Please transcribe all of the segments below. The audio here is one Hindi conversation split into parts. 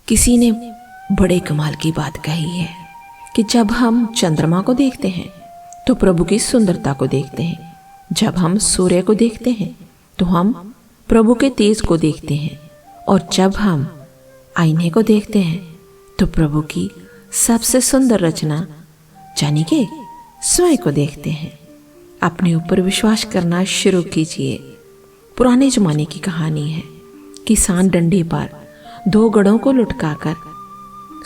किसी ने बड़े कमाल की बात कही है कि जब हम चंद्रमा को देखते हैं तो प्रभु की सुंदरता को देखते हैं, जब हम सूर्य को देखते हैं तो हम प्रभु के तेज को देखते हैं, और जब हम आईने को देखते हैं तो प्रभु की सबसे सुंदर रचना यानी कि स्वयं को देखते हैं। अपने ऊपर विश्वास करना शुरू कीजिए। पुराने जमाने की कहानी है। किसान डंडे पर 2 गड़ों को लुटकाकर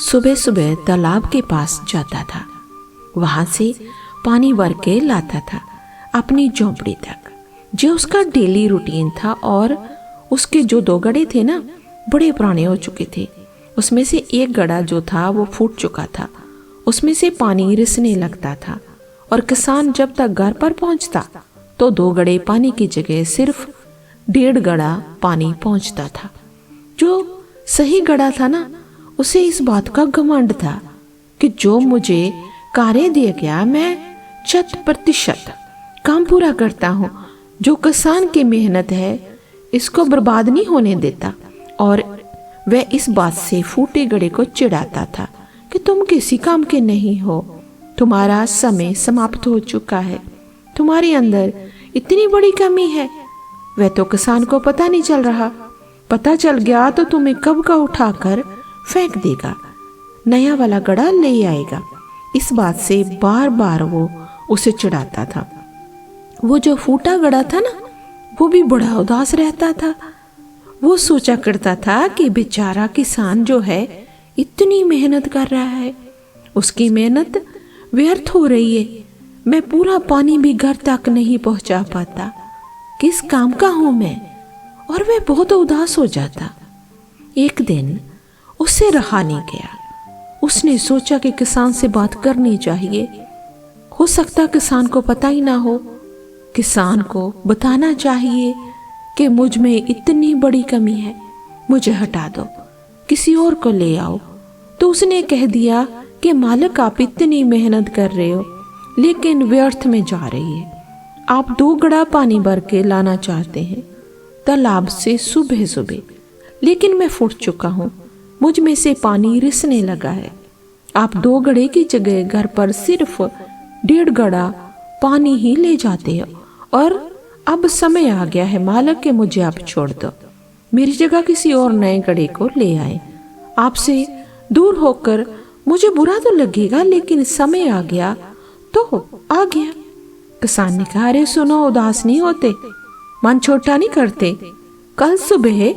सुबह सुबह तालाब के पास जाता था। वहां से पानी भर के लाता था अपनी झोंपड़ी तक, जो उसका डेली रूटीन था। और उसके जो 2 गड़े थे ना, बड़े पुराने हो चुके थे। उसमें से एक गड़ा जो था वो फूट चुका था, उसमें से पानी रिसने लगता था। और किसान जब तक घर पर पहुंचता तो 2 गड़े पानी की जगह सिर्फ 1.5 गड़ा पानी पहुंचता था। जो सही गड़ा था ना, उसे इस बात का घमंड था कि जो मुझे कार्य दिया गया मैं 100% काम पूरा करता हूँ। जो किसान की मेहनत है इसको बर्बाद नहीं होने देता। और वह इस बात से फूटे गड़े को चिढ़ाता था कि तुम किसी काम के नहीं हो, तुम्हारा समय समाप्त हो चुका है, तुम्हारे अंदर इतनी बड़ी कमी है। वह तो किसान को पता नहीं चल रहा, पता चल गया तो तुम्हें कब का उठाकर फेंक देगा, नया वाला गड़ा ले आएगा। इस बात से बार बार वो उसे चिढ़ाता था। वो जो फूटा गड़ा था ना, वो भी बड़ा उदास रहता था। वो सोचा करता था कि बेचारा किसान जो है इतनी मेहनत कर रहा है, उसकी मेहनत व्यर्थ हो रही है। मैं पूरा पानी भी घर तक नहीं पहुंचा पाता, किस काम का हूं मैं। और वह बहुत उदास हो जाता। एक दिन उससे रहा नहीं गया। उसने सोचा कि किसान से बात करनी चाहिए। हो सकता किसान को पता ही ना हो। किसान को बताना चाहिए कि मुझ में इतनी बड़ी कमी है, मुझे हटा दो, किसी और को ले आओ। तो उसने कह दिया कि मालिक, आप इतनी मेहनत कर रहे हो लेकिन व्यर्थ में जा रही है। आप 2 गड़ा पानी भर के लाना चाहते हैं तालाब से सुबह सुबह, लेकिन मैं फूट चुका हूँ, मुझ में से पानी रिसने लगा है। आप 2 गड़े की जगह घर पर सिर्फ 1.5 गड़ा पानी ही ले जाते हो। और अब समय आ गया है मालिक कि मुझे आप छोड़ दो, मेरी जगह किसी और नए गड़े को ले आए। आपसे दूर होकर मुझे बुरा तो लगेगा, लेकिन समय आ गया तो आ गया। किसान ने कहा, अरे सुनो, उदास नहीं होते, मन छोटा नहीं करते। कल सुबह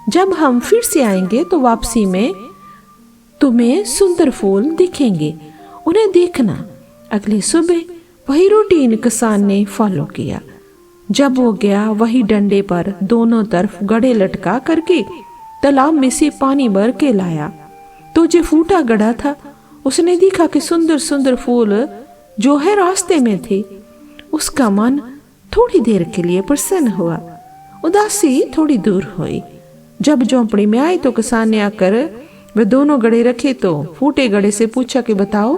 जब हम फिर से आएंगे तो वापसी में तुम्हें सुंदर फूल दिखेंगे, उन्हें देखना। अगली सुबह वही रूटीन किसान ने फॉलो किया। जब वो गया, वही डंडे पर दोनों तरफ गड़े लटका करके तालाब में से पानी भर के लाया। तो जो फूटा गड़ा था, उसने देखा कि सुंदर सुंदर फूल जो है रास्ते में थे। उसका मन थोड़ी देर के लिए प्रसन्न हुआ, उदासी थोड़ी दूर हुई। जब झोंपड़ी में आए तो किसान ने आकर वे दोनों गड़े रखे तो फूटे गड़े से पूछा कि बताओ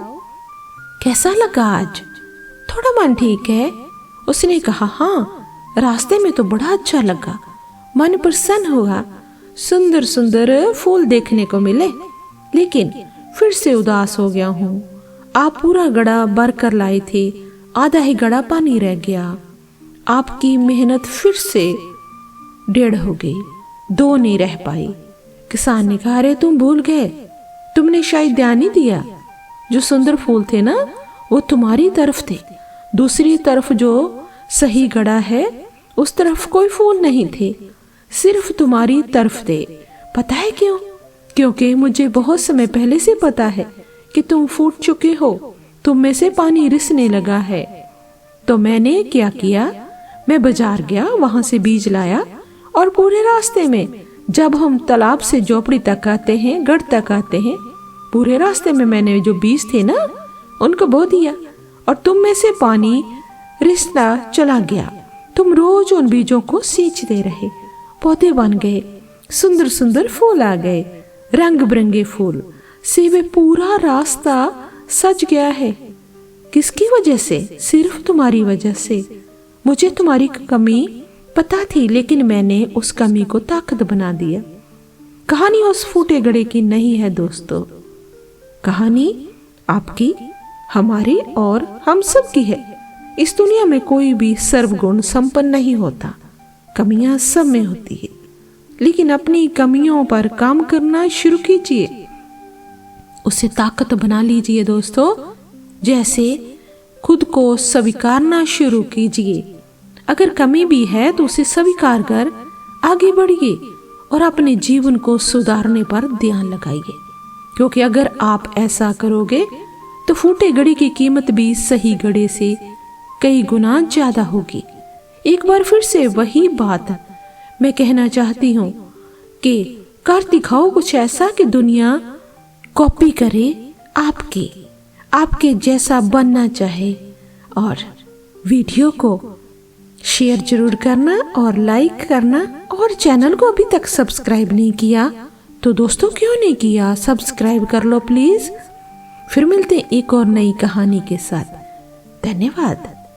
कैसा लगा आज, थोड़ा मन ठीक है? उसने कहा, हाँ, रास्ते में तो बड़ा अच्छा लगा, मन प्रसन्न हुआ, सुंदर सुंदर फूल देखने को मिले, लेकिन फिर से उदास हो गया हूँ। आप पूरा गड़ा भर कर लाए थे, आधा ही गड़ा पानी रह गया। आपकी मेहनत फिर से 1.5 हो गई, 2 नहीं रह पाई। किसान ने कहा, अरे तुम भूल गए, तुमने शायद ध्यान नहीं दिया, जो सुंदर फूल थे ना वो तुम्हारी तरफ थे, दूसरी तरफ जो सही गड़ा है उस तरफ कोई फूल नहीं थे, सिर्फ तुम्हारी तरफ थे। पता है क्यों? क्योंकि मुझे बहुत समय पहले से पता है कि तुम फूट चुके हो, तुम में से पानी रिसने लगा है। तो मैंने क्या किया, मैं बाजार गया, वहां से बीज लाया, और पूरे रास्ते में जब हम तालाब से झोपड़ी तक आते हैं, गढ़ तक आते हैं, पूरे रास्ते में मैंने जो बीज थे ना उनको बो दिया, और तुम में से पानी रिसना चला गया। तुम रोज उन बीजों को सींचते रहे, पौधे बन गए, सुंदर सुंदर फूल आ गए, रंग बिरंगे फूल से वे पूरा रास्ता सज गया है। किसकी वजह से? सिर्फ तुम्हारी वजह से। मुझे तुम्हारी कमी पता थी, लेकिन मैंने उस कमी को ताकत बना दिया। कहानी उस फूटे घड़े की नहीं है दोस्तों, कहानी आपकी, हमारी और हम सब की है। इस दुनिया में कोई भी सर्वगुण संपन्न नहीं होता, कमियां सब में होती है, लेकिन अपनी कमियों पर काम करना शुरू कीजिए, उसे ताकत बना लीजिए दोस्तों। जैसे खुद को स्वीकारना शुरू कीजिए, अगर कमी भी है तो उसे स्वीकार कर आगे बढ़िए और अपने जीवन को सुधारने पर ध्यान लगाइए, क्योंकि अगर आप ऐसा करोगे तो फूटे घड़े की कीमत भी सही घड़े से कई गुना ज्यादा होगी। एक बार फिर से वही बात मैं कहना चाहती हूँ कि कर दिखाओ कुछ ऐसा कि दुनिया कॉपी करे आपके जैसा बनना चाहे। और वीडियो को शेयर जरूर करना और लाइक करना, और चैनल को अभी तक सब्सक्राइब नहीं किया तो दोस्तों क्यों नहीं किया, सब्सक्राइब कर लो प्लीज। फिर मिलते हैं एक और नई कहानी के साथ। धन्यवाद।